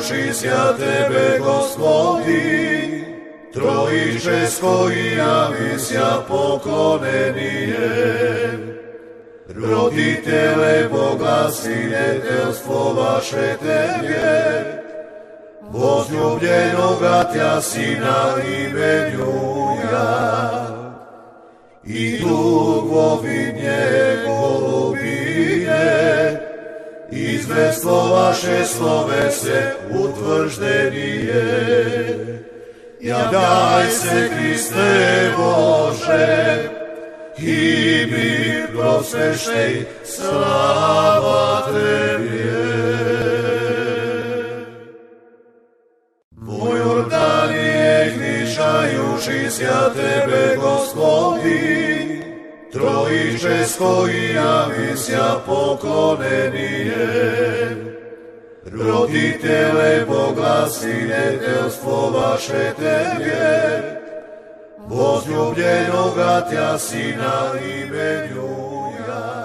veličajuši tebe, Gospodi, Trojiče s koji javisja poklonenije. Roditele Boga, sinjetelstvo vaše tebe, возлюбljenoga tja sina imenjuja. I dugovinje golubinje, izvestvo vaše slove se utvrždenije. Ja daj se, Hriste Bože, i mi prosveštej, slava Tebje. U Jordanije gnišajuši tebe, Gospodi, Trojiče s koji javisja poklonenije. Roditele Boga, sinjetelstvo vaše tebe, возлюбljenoga tja sina imenjuja.